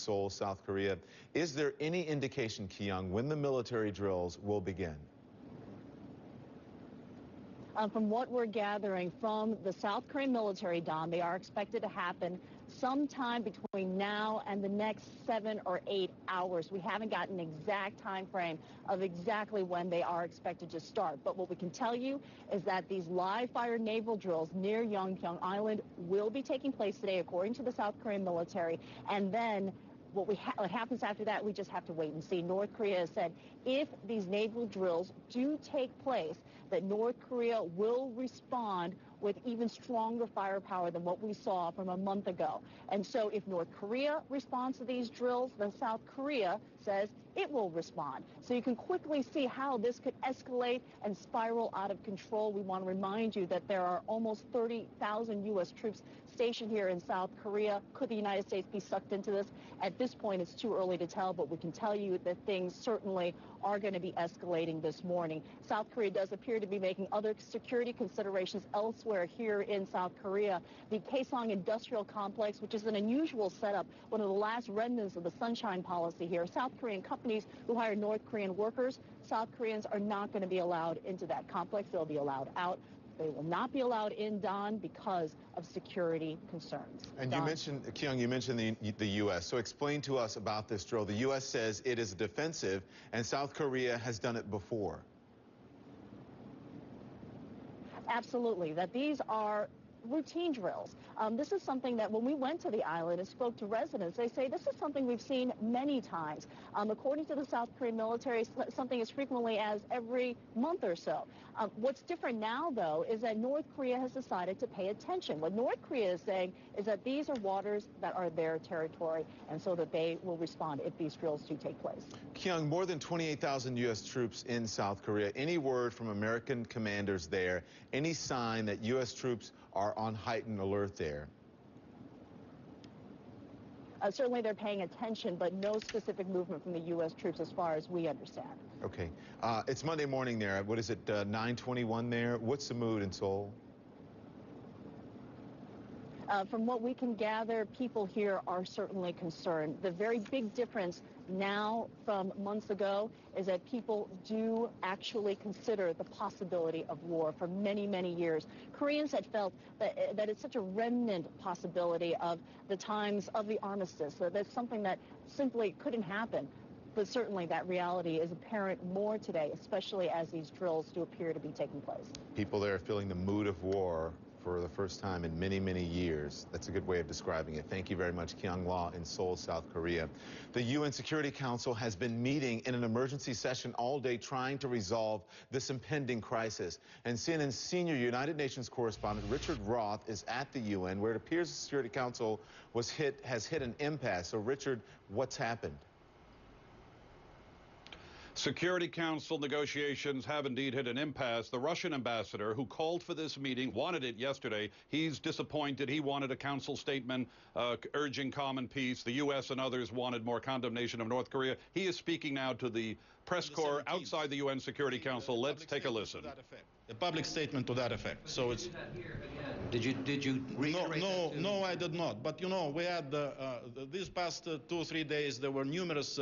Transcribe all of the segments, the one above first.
Seoul, South Korea. Is there any indication, Kyung, when the military drills will begin? From what we're gathering from the South Korean military, Don, they are expected to happen sometime between now and the next 7 or 8 hours. We haven't gotten an exact time frame of exactly when they are expected to start. But what we can tell you is that these live-fire naval drills near Yeongjong Island will be taking place today, according to the South Korean military. And then what happens after that, we just have to wait and see. North Korea has said if these naval drills do take place, that North Korea will respond with even stronger firepower than what we saw from a month ago. And so if North Korea responds to these drills, then South Korea says it will respond. So you can quickly see how this could escalate and spiral out of control. We want to remind you that there are almost 30,000 U.S. troops stationed here in South Korea. Could the United States be sucked into this? At this point, it's too early to tell, but we can tell you that things certainly are going to be escalating this morning. South Korea does appear to be making other security considerations elsewhere here in South Korea. The Kaesong Industrial Complex, which is an unusual setup, one of the last remnants of the Sunshine Policy here. South Korean companies who hire North Korean workers, South Koreans are not going to be allowed into that complex. They'll be allowed out. They will not be allowed in, Don, because of security concerns. And Don? you mentioned, Kyung, you mentioned the U.S. So explain to us about this drill. The U.S. says it is defensive, and South Korea has done it before. Absolutely, that these are routine drills. This is something that when we went to the island and spoke to residents, they say this is something we've seen many times. According to the South Korean military, something as frequently as every month or so. What's different now, though, is that North Korea has decided to pay attention. What North Korea is saying is that these are waters that are their territory, and so that they will respond if these drills do take place. Kyung, more than 28,000 U.S. troops in South Korea. Any word from American commanders there? Any sign that U.S. troops are on heightened alert there? Certainly they're paying attention, but no specific movement from the U.S. troops as far as we understand. Okay. It's Monday morning there. What is it, 9:21 there? What's the mood in Seoul? From what we can gather, people here are certainly concerned. The very big difference now from months ago is that people do actually consider the possibility of war for many, many years. Koreans had felt that it's such a remnant possibility of the times of the armistice, so that's something that simply couldn't happen. But certainly that reality is apparent more today, especially as these drills do appear to be taking place. People there are feeling the mood of war for the first time in many, many years. That's a good way of describing it. Thank you very much, Kyung Law in Seoul, South Korea. The UN Security Council has been meeting in an emergency session all day trying to resolve this impending crisis. And CNN's senior United Nations correspondent Richard Roth is at the UN, where it appears the Security Council has hit an impasse. So, Richard, what's happened? Security Council negotiations have indeed hit an impasse. The Russian ambassador who called for this meeting wanted it yesterday. He's disappointed. He wanted a council statement urging common peace. The U.S. and others wanted more condemnation of North Korea. He is speaking now to the press corps outside the UN Security Council. Let's take a listen. A public statement to that effect. So it's. Did you reiterate that too? No, I did not. But you know, we had these past 2 or 3 days there were numerous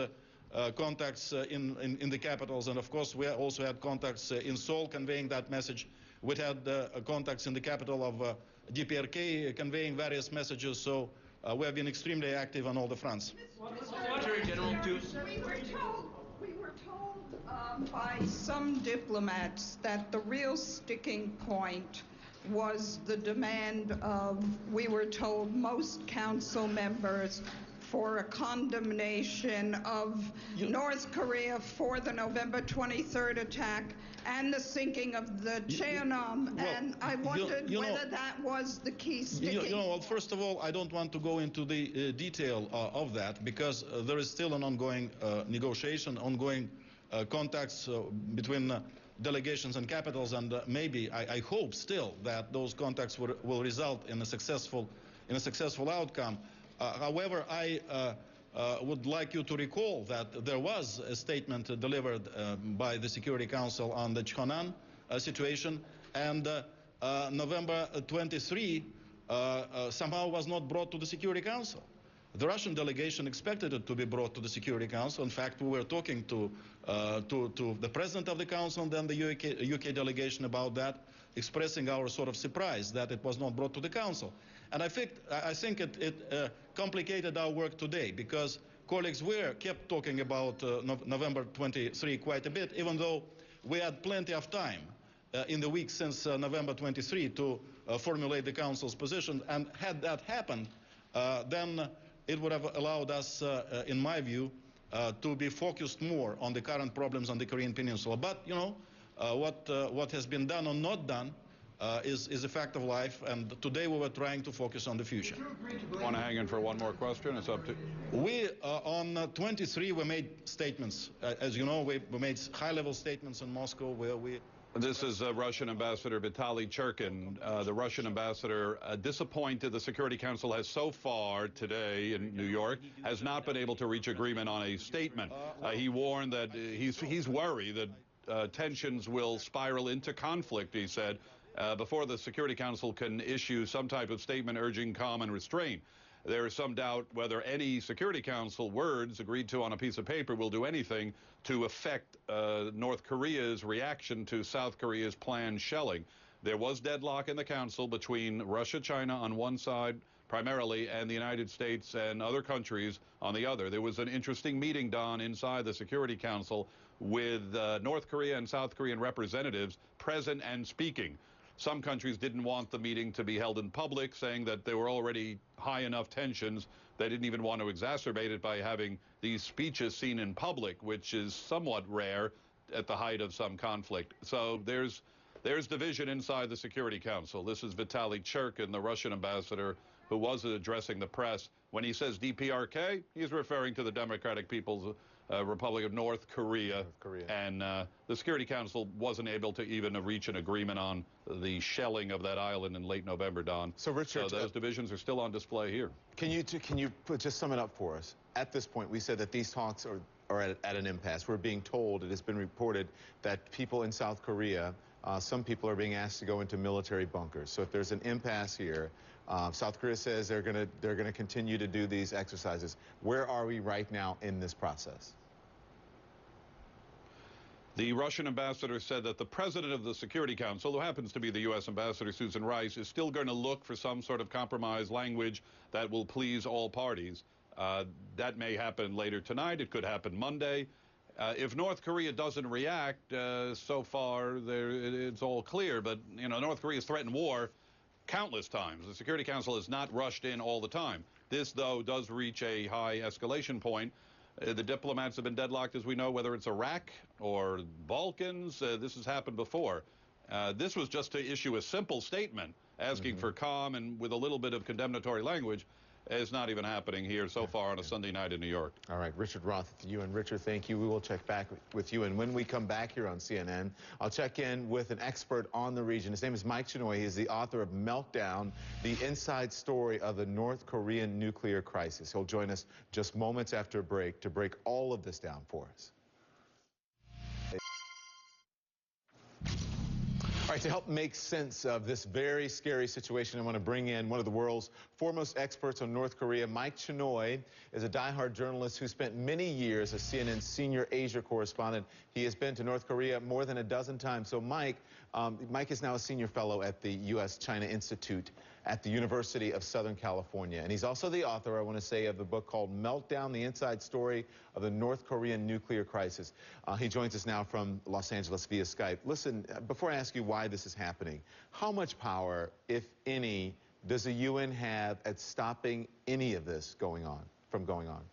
contacts in the capitals, and of course we also had contacts in Seoul conveying that message. We had contacts in the capital of DPRK conveying various messages. So we have been extremely active on all the fronts. Secretary General, we were told by some diplomats that the real sticking point was the demand of, we were told, most council members for a condemnation of North Korea for the November 23rd attack and the sinking of the Cheonan. And I wondered whether that was the key sticking. Well, first of all, I don't want to go into the detail of that, because there is still an ongoing negotiation, ongoing contacts between delegations and capitals, and maybe I hope still that those contacts will result in a successful outcome. However, I would like you to recall that there was a statement delivered by the Security Council on the Cheonan situation, and November 23 somehow was not brought to the Security Council. The Russian delegation expected it to be brought to the Security Council. In fact, we were talking to the president of the council and then the UK delegation about that, expressing our sort of surprise that it was not brought to the council. And I think it complicated our work today, because colleagues kept talking about November 23 quite a bit, even though we had plenty of time in the week since November 23 to formulate the council's position. And had that happened, then it would have allowed us, in my view, to be focused more on the current problems on the Korean Peninsula. But, you know, what has been done or not done is a fact of life, and today we were trying to focus on the future. Want to hang in for one more question? It's up to... On 23, we made statements. As you know, we made high-level statements in Moscow where we... This is Russian Ambassador Vitaly Churkin. The Russian ambassador, disappointed the Security Council has so far today in New York has not been able to reach agreement on a statement. He warned that he's worried that tensions will spiral into conflict, he said, before the Security Council can issue some type of statement urging calm and restraint. There is some doubt whether any Security Council words agreed to on a piece of paper will do anything to affect North Korea's reaction to South Korea's planned shelling. There was deadlock in the Council between Russia, China on one side, primarily, and the United States and other countries on the other. There was an interesting meeting, Don, inside the Security Council with North Korea and South Korean representatives present and speaking. Some countries didn't want the meeting to be held in public, saying that there were already high enough tensions. They didn't even want to exacerbate it by having these speeches seen in public, which is somewhat rare at the height of some conflict. So there's division inside the Security Council. This is Vitaly Churkin, the Russian ambassador, who was addressing the press. When he says DPRK, he's referring to the Democratic People's Republic of North Korea. And the Security Council wasn't able to even reach an agreement on the shelling of that island in late November, Don. So, Richard, those divisions are still on display here. Can you just sum it up for us? At this point, we said that these talks are at an impasse. We're being told, it has been reported, that people in South Korea, some people are being asked to go into military bunkers. So if there's an impasse here, South Korea says they're going to continue to do these exercises. Where are we right now in this process? The Russian ambassador said that the president of the Security Council, who happens to be the U.S. ambassador Susan Rice, is still going to look for some sort of compromise language that will please all parties. That may happen later tonight. It could happen Monday. If North Korea doesn't react, so far it's all clear. But, you know, North Korea has threatened war countless times. The Security Council has not rushed in all the time. This, though, does reach a high escalation point. The diplomats have been deadlocked, as we know, whether it's Iraq or Balkans. This has happened before. This was just to issue a simple statement asking for calm and with a little bit of condemnatory language. Is not even happening here so far on a Sunday night in New York. All right, Richard Roth, you and Richard, thank you. We will check back with you. And when we come back here on CNN, I'll check in with an expert on the region. His name is Mike Chinoy. He is the author of Meltdown, the inside story of the North Korean nuclear crisis. He'll join us just moments after a break to break all of this down for us. All right, to help make sense of this very scary situation, I want to bring in one of the world's foremost experts on North Korea. Mike Chinoy is a diehard journalist who spent many years as CNN's senior Asia correspondent. He has been to North Korea more than a dozen times. So Mike is now a senior fellow at the U.S.-China Institute at the University of Southern California. And he's also the author, I want to say, of the book called Meltdown, the inside story of the North Korean nuclear crisis. He joins us now from Los Angeles via Skype. Listen, before I ask you why this is happening, how much power, if any, does the UN have at stopping any of this from going on?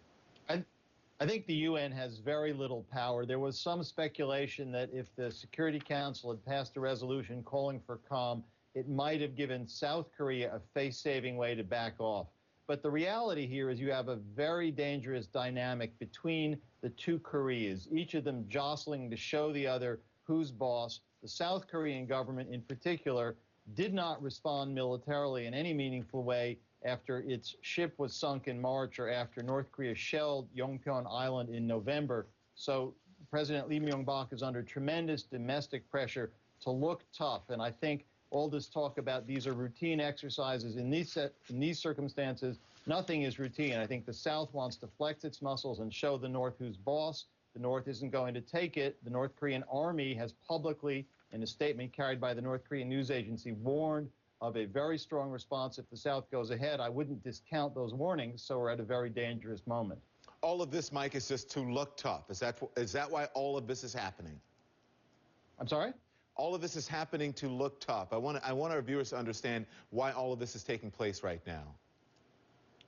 I think the UN has very little power. There was some speculation that if the Security Council had passed a resolution calling for calm, it might have given South Korea a face-saving way to back off. But the reality here is you have a very dangerous dynamic between the two Koreas, each of them jostling to show the other who's boss. The South Korean government in particular did not respond militarily in any meaningful way after its ship was sunk in March or after North Korea shelled Yongpyeong Island in November. So President Lee Myung-bak is under tremendous domestic pressure to look tough. And I think all this talk about these are routine exercises in these circumstances Nothing is routine. I think the South wants to flex its muscles and show the North who's boss. The North isn't going to take it. The North Korean army has publicly, in a statement carried by the North Korean news agency, warned of a very strong response if the South goes ahead. I wouldn't discount those warnings, so we're at a very dangerous moment. All of this, Mike, is just to look tough. Is that why all of this is happening? I'm sorry? All of this is happening to look tough. I want our viewers to understand why all of this is taking place right now.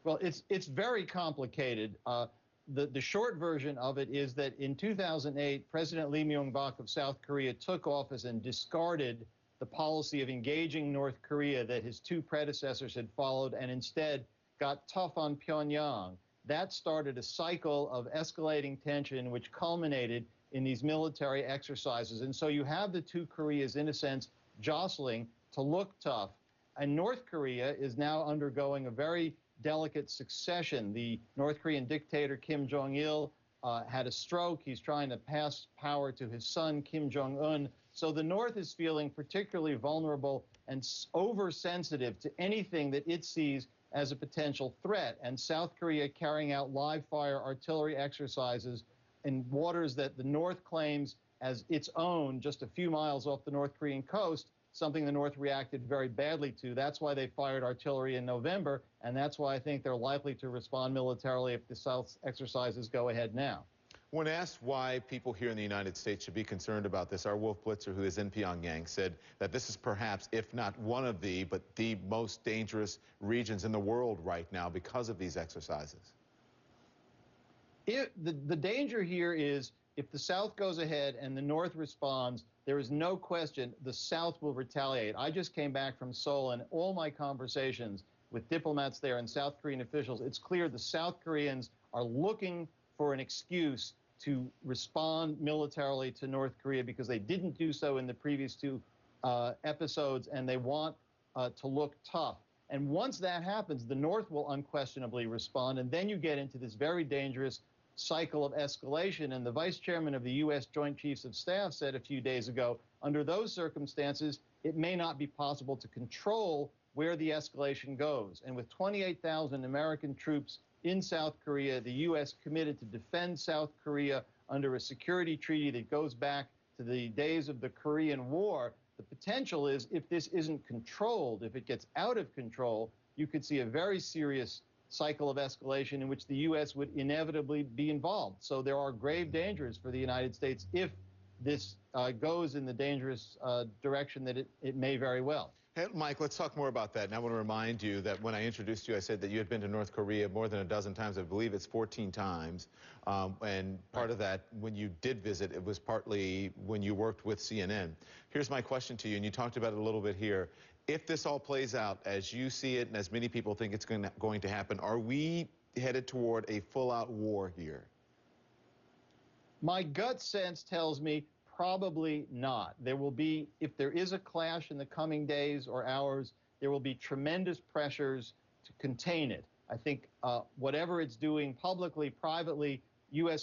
Well, it's very complicated. The short version of it is that in 2008, President Lee Myung-bak of South Korea took office and discarded the policy of engaging North Korea that his two predecessors had followed, and instead got tough on Pyongyang. That started a cycle of escalating tension, which culminated in these military exercises. And so you have the two Koreas, in a sense, jostling to look tough. And North Korea is now undergoing a very delicate succession. The North Korean dictator Kim Jong-il had a stroke. He's trying to pass power to his son, Kim Jong-un. So the North is feeling particularly vulnerable and oversensitive to anything that it sees as a potential threat. And South Korea carrying out live-fire artillery exercises in waters that the North claims as its own, just a few miles off the North Korean coast, something the North reacted very badly to. That's why they fired artillery in November, and that's why I think they're likely to respond militarily if the South's exercises go ahead now. When asked why people here in the United States should be concerned about this, our Wolf Blitzer, who is in Pyongyang, said that this is perhaps, if not one of the, but the most dangerous regions in the world right now because of these exercises. The danger here is if the South goes ahead and the North responds, there is no question the South will retaliate. I just came back from Seoul, and all my conversations with diplomats there and South Korean officials, it's clear the South Koreans are looking for an excuse to respond militarily to North Korea because they didn't do so in the previous two episodes, and they want to look tough. And once that happens, the North will unquestionably respond, and then you get into this very dangerous cycle of escalation. And the vice chairman of the U.S. Joint Chiefs of Staff said a few days ago, under those circumstances, it may not be possible to control where the escalation goes. And with 28,000 American troops in South Korea, the U.S. committed to defend South Korea under a security treaty that goes back to the days of the Korean War. The potential is, if this isn't controlled, if it gets out of control, you could see a very serious cycle of escalation in which the U.S. would inevitably be involved. So there are grave dangers for the United States if this goes in the dangerous direction that it may very well. Hey, Mike, let's talk more about that. And I want to remind you that when I introduced you, I said that you had been to North Korea more than a dozen times. I believe it's 14 times. And part of that, when you did visit, it was partly when you worked with CNN. Here's my question to you, and you talked about it a little bit here. If this all plays out as you see it and as many people think it's going to happen, are we headed toward a full-out war here? My gut sense tells me probably not. There will be, if there is a clash in the coming days or hours, there will be tremendous pressures to contain it. I think whatever it's doing publicly, privately, the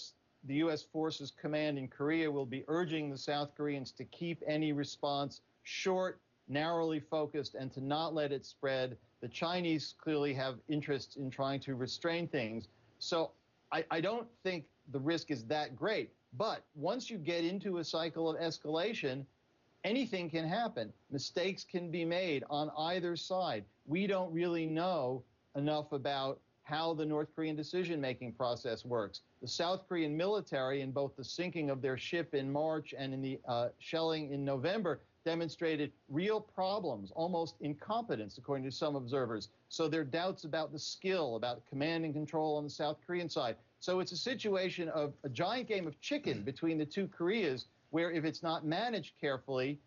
U.S. Forces Command in Korea will be urging the South Koreans to keep any response short, narrowly focused, and to not let it spread. The Chinese clearly have interests in trying to restrain things. So I don't think the risk is that great. But once you get into a cycle of escalation, anything can happen. Mistakes can be made on either side. We don't really know enough about how the North Korean decision-making process works. The South Korean military, in both the sinking of their ship in March and in the shelling in November, demonstrated real problems, almost incompetence, according to some observers. So there are doubts about the skill, about command and control on the South Korean side. So it's a situation of a giant game of chicken between the two Koreas, where if it's not managed carefully,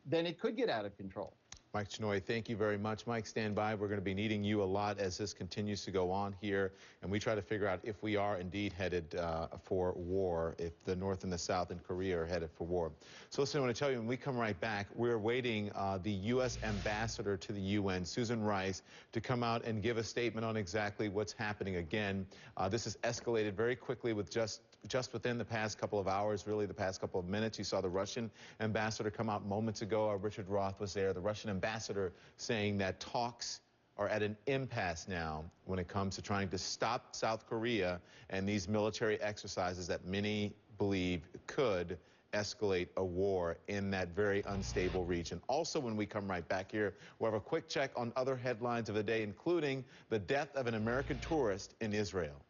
then it could get out of control. Mike Chinoy, thank you very much. Mike, stand by. We're going to be needing you a lot as this continues to go on here, and we try to figure out if we are indeed headed for war, if the North and the South and Korea are headed for war. So listen, I want to tell you, when we come right back, we're waiting the U.S. ambassador to the UN, Susan Rice, to come out and give a statement on exactly what's happening. Again, this has escalated very quickly with just within the past couple of hours, really the past couple of minutes. You saw the Russian ambassador come out moments ago. Richard Roth was there, the Russian ambassador, saying that talks are at an impasse now when it comes to trying to stop South Korea and these military exercises that many believe could escalate a war in that very unstable region. Also, when we come right back here, we'll have a quick check on other headlines of the day, including the death of an American tourist in Israel.